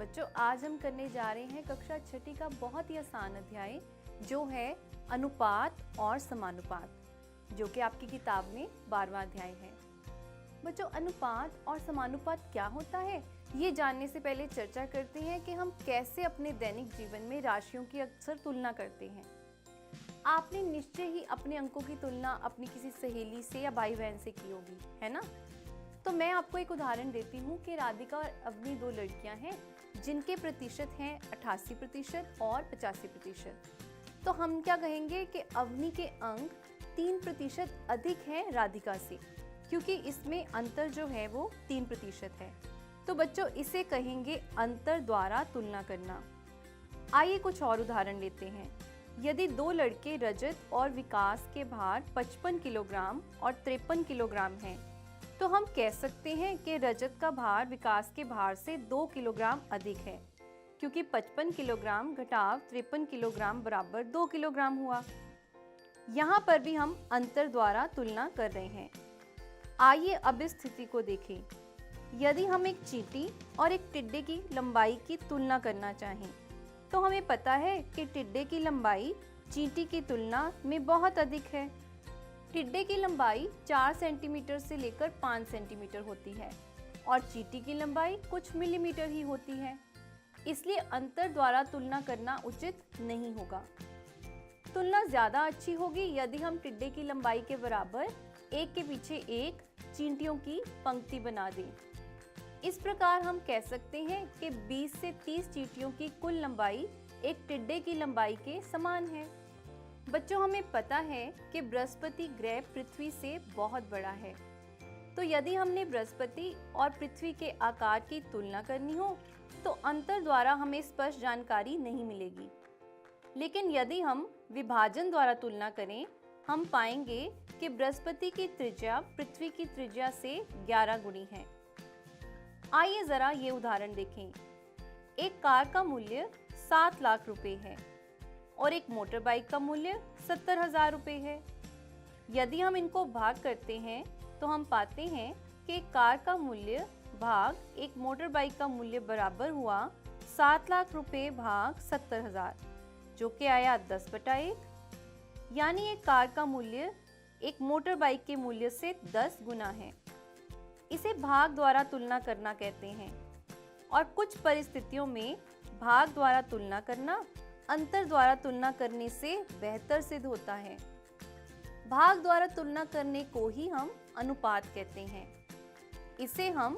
बच्चों आज हम करने जा रहे हैं कक्षा छठी का बहुत ही आसान अध्याय जो है अनुपात और समानुपात, जो कि आपकी किताब में 12वां अध्याय है। बच्चों अनुपात और समानुपात क्या होता है ये जानने से पहले चर्चा करते हैं कि हम कैसे अपने दैनिक जीवन में राशियों की अक्सर तुलना करते हैं। आपने निश्चय ही अपने अंकों की तुलना अपनी किसी सहेली से या भाई बहन से की होगी, है ना? तो मैं आपको एक उदाहरण देती हूँ कि राधिका और अवनी दो लड़कियां हैं जिनके प्रतिशत हैं 88% और 85%। तो हम क्या कहेंगे कि अवनी के अंक 3% अधिक हैं राधिका से, क्योंकि इसमें अंतर जो है वो 3% है। तो बच्चों इसे कहेंगे अंतर द्वारा तुलना करना। आइए कुछ और उदाहरण लेते हैं। यदि दो लड़के रजत और विकास के भार 55 किलोग्राम और 53 किलोग्राम हैं, तो हम कह सकते हैं कि रजत का भार विकास के भार से 2 किलोग्राम अधिक है, क्योंकि 55 किलोग्राम घटाव 53 किलोग्राम बराबर 2 किलोग्राम हुआ। यहाँ पर भी हम अंतर द्वारा तुलना कर रहे हैं। आइए अब इस स्थिति को देखें। यदि हम एक चींटी और एक टिड्डे की लंबाई की तुलना करना चाहें, तो हमें पता है कि टिड्डे की लंबाई चींटी की तुलना में बहुत अधिक है। टिड्डे की लंबाई 4 सेंटीमीटर से लेकर 5 सेंटीमीटर होती है और चींटी की लंबाई कुछ मिलीमीटर ही होती है। इसलिए अंतर द्वारा तुलना करना उचित नहीं होगा। तुलना ज़्यादा अच्छी होगी यदि हम टिड्डे की लंबाई के बराबर एक के पीछे एक चींटियों की पंक्ति बना दें। इस प्रकार हम कह सकते हैं कि 20 से 30 चींटियों की कुल लंबाई एक टिड्डे की लंबाई के समान है। बच्चों हमें पता है कि बृहस्पति ग्रह पृथ्वी से बहुत बड़ा है, तो यदि हमने बृहस्पति और पृथ्वी के आकार की तुलना करनी हो तो अंतर द्वारा हमें स्पष्ट जानकारी नहीं मिलेगी। लेकिन यदि हम विभाजन द्वारा तुलना करें, हम पाएंगे कि बृहस्पति की त्रिज्या पृथ्वी की त्रिज्या से 11 गुनी है। आइए जरा ये उदाहरण देखें। एक कार का मूल्य 7 लाख रुपए है और एक मोटर बाइक का मूल्य 70,000 रुपए है। यदि हम इनको भाग करते हैं तो हम पाते हैं कि एक कार का मूल्य भाग एक मोटर बाइक का मूल्य बराबर हुआ 7 लाख रुपए भाग 70,000, जो कि आया 10/1। यानी एक कार का मूल्य एक मोटर बाइक के मूल्य से 10 गुना है। इसे भाग द्वारा तुलना करना कहते हैं और कुछ परिस्थितियों में भाग द्वारा तुलना करना अंतर द्वारा तुलना करने से बेहतर सिद्ध होता है। भाग द्वारा तुलना करने को ही हम अनुपात कहते हैं। इसे हम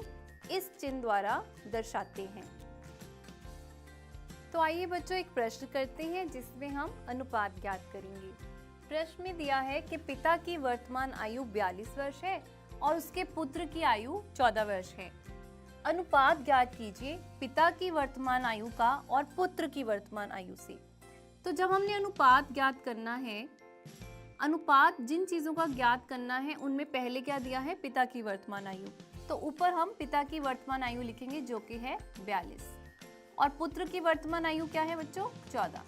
इस चिन्ह द्वारा दर्शाते हैं। तो आइए बच्चों एक प्रश्न करते हैं जिसमें हम अनुपात ज्ञात करेंगे। प्रश्न में दिया है कि पिता की वर्तमान आयु 42 वर्ष है और उसके पुत्र की आयु 14 वर्ष है। अनुपात ज्ञात कीजिए पिता की वर्तमान आयु का और पुत्र की वर्तमान आयु से। तो जब हमने अनुपात ज्ञात करना है, अनुपात जिन चीजों का ज्ञात करना है उनमें पहले क्या दिया है, पिता की वर्तमान आयु। तो ऊपर हम पिता की वर्तमान आयु लिखेंगे जो कि है 42 और पुत्र की वर्तमान आयु क्या है बच्चों, 14।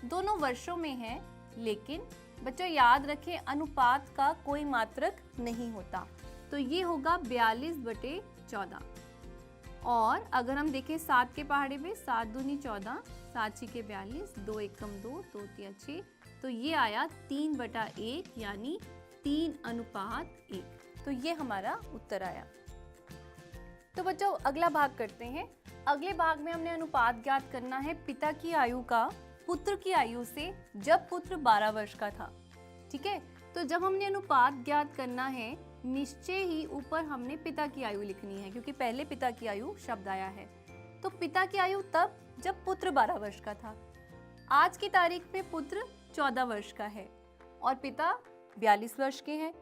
दोनों वर्षों में है, लेकिन बच्चों याद रखें अनुपात का कोई मात्रक नहीं होता, तो ये होगा 42/14। और अगर हम देखें 7 के पहाड़े में 7 दूनी 14, 7 छीके 42, 2 एकम 2, 2 तिया 6, तो ये आया 3/1 यानी 3:1। तो ये हमारा उत्तर आया। तो बच्चों अगला भाग करते हैं। अगले भाग में हमने अनुपात ज्ञात करना है पिता की आयु का पुत्र की आयु से जब पुत्र 12 वर्ष का था। ठीक है, तो जब हमने अनुपात ज्ञात करना है निश्चय ही ऊपर हमने पिता की आयु लिखनी है, क्योंकि पहले पिता की आयु शब्द आया है। तो पिता की आयु तब जब पुत्र 12 वर्ष का था। आज की तारीख में पुत्र 14 वर्ष का है और पिता 42 वर्ष के हैं।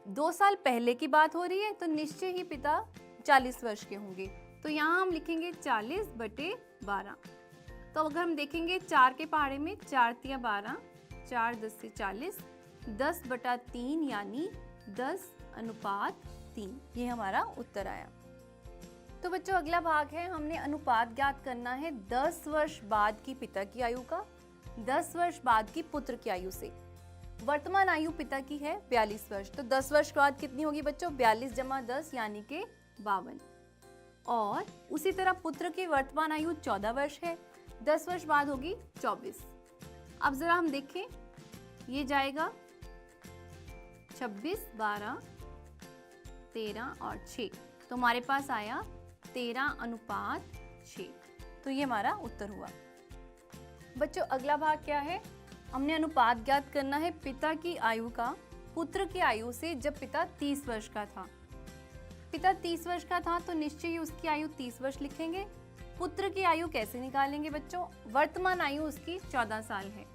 2 साल पहले की बात हो रही है, तो निश्चय ही पिता 40 वर्ष के होंगे। तो यहाँ हम लिखेंगे 40/12। तो अगर हम देखेंगे 4 के पहाड़े में 4 तिया 12, 4 10 से 40, 10/3 यानी 10:3। ये हमारा उत्तर आया। तो बच्चों अगला भाग है, हमने अनुपात ज्ञात करना है 10 वर्ष बाद की पिता की आयु का 10 वर्ष बाद की पुत्र की आयु से। वर्तमान आयु पिता की है 42 वर्ष, तो 10 वर्ष बाद कितनी होगी बच्चों, 42 + 10 यानी कि 52। और उसी तरह पुत्र की वर्तमान आयु 14 वर्ष है, 10 वर्ष बाद होगी 24। अब जरा हम देखें, ये जाएगा 26, 12, 13 और 6, तो हमारे पास आया 13:6। तो ये हमारा उत्तर हुआ। बच्चों अगला भाग क्या है? हमने अनुपात ज्ञात करना है पिता की आयु का पुत्र की आयु से जब पिता 30 वर्ष का था। पिता 30 वर्ष का था तो निश्चय ही उसकी आयु 30 वर्ष लिखेंगे। पुत्र की आयु कैसे निकालेंगे बच्चों? वर्तमान आयु उसकी 14 साल है।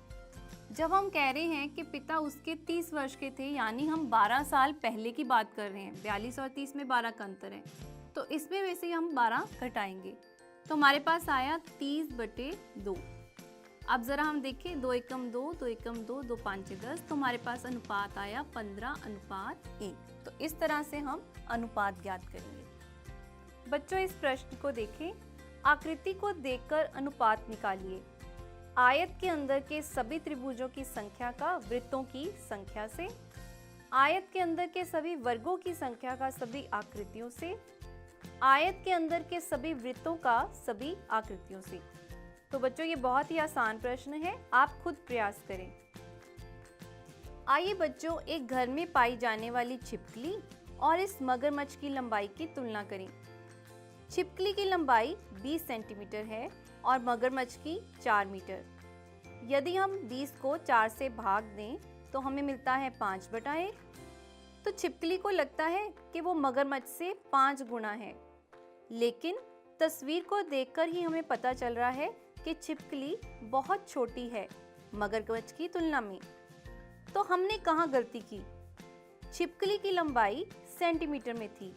जब हम कह रहे हैं कि पिता उसके 30 वर्ष के थे, यानी हम 12 साल पहले की बात कर रहे हैं। 42 और 30 में 12 का अंतर है, तो इसमें वैसे ही हम 12 घटाएंगे, तो हमारे पास आया 30/2। अब जरा हम देखें, 2 एकम 2, 2 एकम 2, 2 5 10, तो हमारे पास अनुपात आया 15:1। तो इस तरह से हम अनुपात ज्ञात करेंगे। बच्चों इस प्रश्न को देखें, आकृति को देखकर अनुपात निकालिए। आयत के अंदर के सभी त्रिभुजों की संख्या का वृत्तों की संख्या से, आयत के अंदर के सभी वर्गों की संख्या का सभी आकृतियों से, आयत के अंदर के सभी वृत्तों का सभी आकृतियों से। तो बच्चों ये बहुत ही आसान प्रश्न है, आप खुद प्रयास करें। आइए बच्चों एक घर में पाई जाने वाली छिपकली और इस मगरमच्छ की लंबाई की तुलना करें। छिपकली की लंबाई 20 सेंटीमीटर है और मगरमच्छ की 4 मीटर। यदि हम 20 को 4 से भाग दें तो हमें मिलता है 5/1। तो छिपकली को लगता है कि वो मगरमच्छ से 5 गुना है, लेकिन तस्वीर को देखकर ही हमें पता चल रहा है कि छिपकली बहुत छोटी है मगरमच्छ की तुलना में। तो हमने कहाँ गलती की? छिपकली की लंबाई सेंटीमीटर में थी,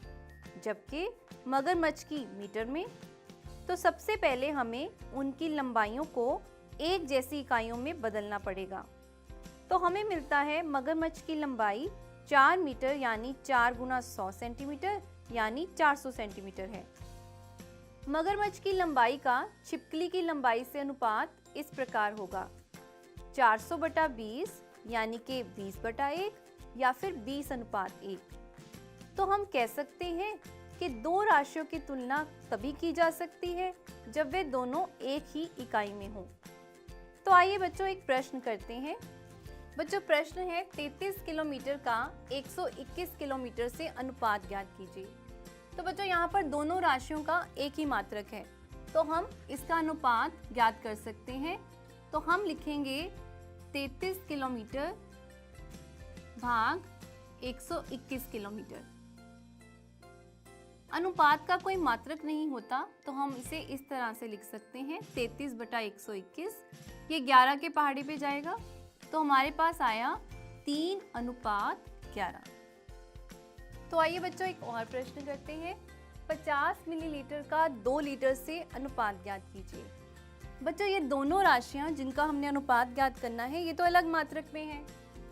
जबकि मगरमच्छ की मीटर में। तो सबसे पहले हमें उनकी लंबाइयों को एक जैसी इकाइयों में बदलना पड़ेगा। तो हमें मिलता है मगरमच्छ की लंबाई 4 मीटर यानी 4 गुना 100 सेंटीमीटर यानी 400 सेंटीमीटर है। मगरमच्छ की लंबाई का छिपकली की लंबाई से अनुपात इस प्रकार होगा, 400/20 यानी कि 20/1 या फिर 20:1। तो हम कह सकते हैं कि दो राशियों की तुलना तभी की जा सकती है जब वे दोनों एक ही इकाई में हों। तो आइए बच्चों एक प्रश्न करते हैं। बच्चों प्रश्न है 33 किलोमीटर का 121 किलोमीटर से अनुपात ज्ञात कीजिए। तो बच्चों यहाँ पर दोनों राशियों का एक ही मात्रक है, तो हम इसका अनुपात ज्ञात कर सकते हैं। तो हम लिखेंगे 33 किलोमीटर भाग 121 किलोमीटर। अनुपात का कोई मात्रक नहीं होता तो हम इसे इस तरह से लिख सकते हैं 33/121। ये 11 के पहाड़ी पे जाएगा, तो हमारे पास आया 3:11। तो आइए बच्चों एक और प्रश्न करते हैं। 50 मिलीलीटर का 2 लीटर से अनुपात ज्ञात कीजिए। बच्चों ये दोनों राशियां जिनका हमने अनुपात ज्ञात करना है ये तो अलग मात्रक में हैं,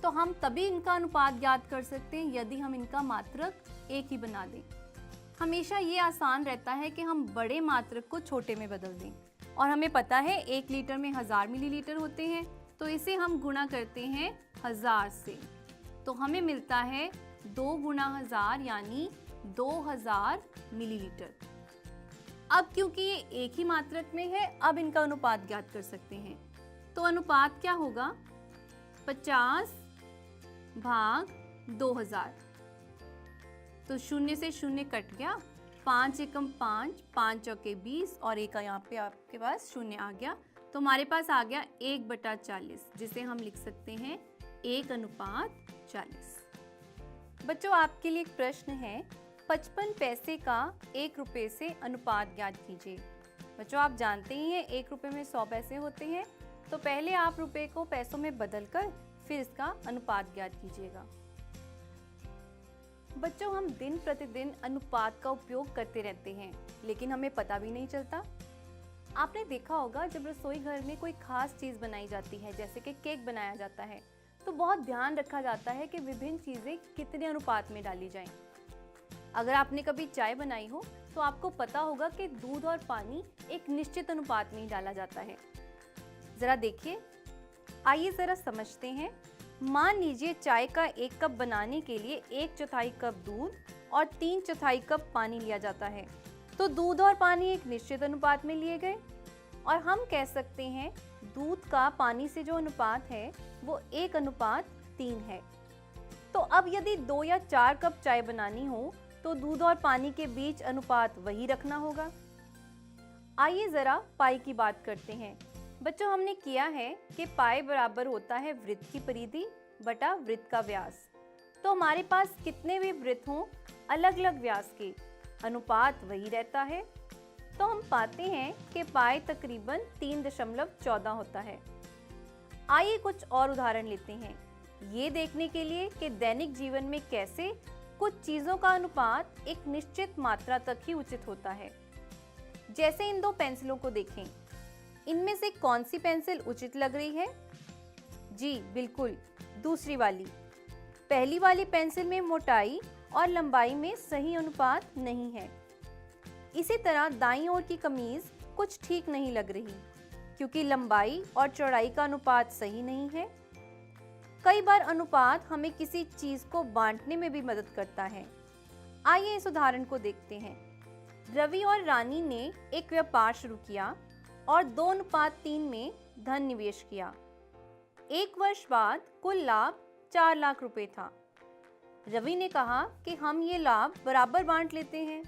तो हम तभी इनका अनुपात ज्ञात कर सकते हैं यदि हम इनका मात्रक एक ही बना दें। हमेशा ये आसान रहता है कि हम बड़े मात्रक को छोटे में बदल दें, और हमें पता है 1 लीटर में 1000 मिलीलीटर होते हैं, तो इसे हम गुणा करते हैं 1000 से, तो हमें मिलता है 2 गुणा 1000 यानी 2000 मिलीलीटर। अब क्योंकि ये एक ही मात्रक में है, अब इनका अनुपात ज्ञात कर सकते हैं। तो अनुपात क्या होगा? 50 भाग 2000, तो 0 से 0 कट गया, 5 एकम 5, 5 चौके 20 और एक यहाँ पे आपके पास 0 आ गया, तो हमारे पास आ गया 1/40, जिसे हम लिख सकते हैं 1:40। बच्चों आपके लिए एक प्रश्न है, 55 पैसे का 1 रुपये से अनुपात ज्ञात कीजिए। बच्चों आप जानते ही हैं 1 रुपये में 100 पैसे होते हैं, तो पहले आप रुपये को पैसों में बदलकर फिर इसका अनुपात ज्ञात कीजिएगा। बच्चों हम दिन प्रतिदिन अनुपात का उपयोग करते रहते हैं, लेकिन हमें पता भी नहीं चलता। आपने देखा होगा जब रसोई घर में कोई खास चीज़ बनाई जाती है, जैसे कि केक बनाया जाता है, तो बहुत ध्यान रखा जाता है कि विभिन्न चीज़ें कितने अनुपात में डाली जाएं। अगर आपने कभी चाय बनाई हो तो आपको पता होगा कि दूध और पानी एक निश्चित अनुपात में ही डाला जाता है। ज़रा देखिए, आइए ज़रा समझते हैं। मान लीजिए चाय का 1 कप बनाने के लिए 1/4 कप दूध और 3/4 कप पानी लिया जाता है। तो दूध और पानी एक निश्चित अनुपात में लिए गए और हम कह सकते हैं दूध का पानी से जो अनुपात है वो 1:3 है। तो अब यदि 2 या 4 कप चाय बनानी हो तो दूध और पानी के बीच अनुपात वही रखना होगा। आइए जरा पाई की बात करते हैं। बच्चों, हमने किया है कि पाई बराबर होता है वृत्त की परिधि बटा वृत्त का व्यास। तो हमारे पास कितने भी वृत्त हों अलग अलग व्यास के, अनुपात वही रहता है। तो हम पाते हैं कि पाई तकरीबन 3.14 होता है। आइए कुछ और उदाहरण लेते हैं, ये देखने के लिए कि दैनिक जीवन में कैसे कुछ चीज़ों का अनुपात एक निश्चित मात्रा तक ही उचित होता है। जैसे इन 2 पेंसिलों को देखें, इनमें से कौन सी पेंसिल उचित लग रही है? जी बिल्कुल, दूसरी वाली। पहली वाली पेंसिल में मोटाई और लंबाई में सही अनुपात नहीं है। इसी तरह दाईं ओर की कमीज कुछ ठीक नहीं लग रही क्योंकि लंबाई और चौड़ाई का अनुपात सही नहीं है। कई बार अनुपात हमें किसी चीज को बांटने में भी मदद करता है। आइए इस उदाहरण को देखते हैं। रवि और रानी ने एक व्यापार शुरू किया और 2:3 में धन निवेश किया। 1 वर्ष बाद कुल लाभ 4 लाख रुपए था। रवि ने कहा कि हम ये लाभ बराबर बांट लेते हैं।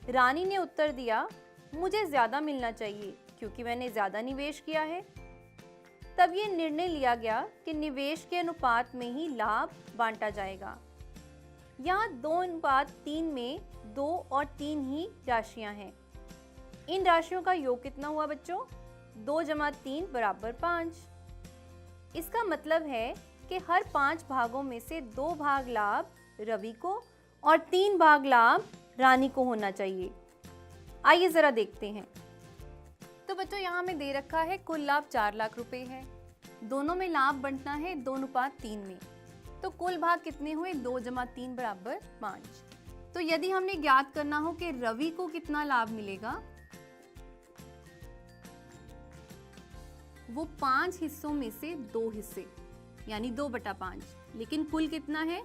रानी ने उत्तर दिया, मुझे ज्यादा मिलना चाहिए क्योंकि मैंने ज्यादा निवेश किया है। तब ये निर्णय लिया गया कि निवेश के अनुपात में ही लाभ बांटा जाएगा। यहाँ 2:3 में 2 और 3 ही राशियां हैं। इन राशियों का योग कितना हुआ बच्चों? 2 + 3 = 5। इसका मतलब है कि हर 5 भागों में से 2 भाग लाभ रवि को और 3 भाग लाभ रानी को होना चाहिए। आइए जरा देखते हैं। तो बच्चों, यहाँ में दे रखा है कुल लाभ 4 लाख रुपए है। दोनों में लाभ बंटना है 2:3 में। तो कुल भाग कितने हुए? 2 + 3 = 5। तो यदि हमने ज्ञात करना हो कि रवि को कितना लाभ मिलेगा, वो 5 हिस्सों में से 2 हिस्से यानी 2/5, लेकिन कुल कितना है?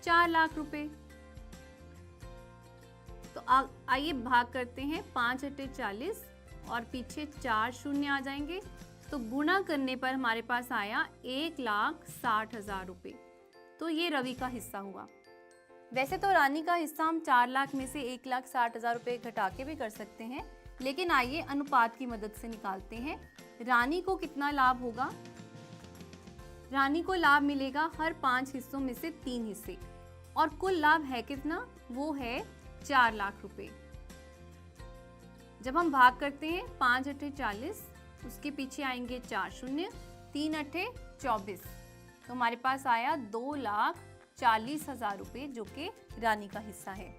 4 लाख रुपए। तो आइए भाग करते हैं। 5 × 40 और पीछे 4 शून्य आ जाएंगे, तो गुणा करने पर हमारे पास आया 1,60,000 रुपए। तो ये रवि का हिस्सा हुआ। वैसे तो रानी का हिस्सा हम 4 लाख में से 1,60,000 रुपए घटा के भी कर सकते हैं, लेकिन आइए अनुपात की मदद से निकालते हैं। रानी को कितना लाभ होगा? रानी को लाभ मिलेगा हर 5 हिस्सों में से 3 हिस्से, और कुल लाभ है कितना? वो है 4 लाख रुपए। जब हम भाग करते हैं 5 × 40, उसके पीछे आएंगे 4 शून्य, 3 × 24, तो हमारे पास आया 2,40,000 रुपए, जो कि रानी का हिस्सा है।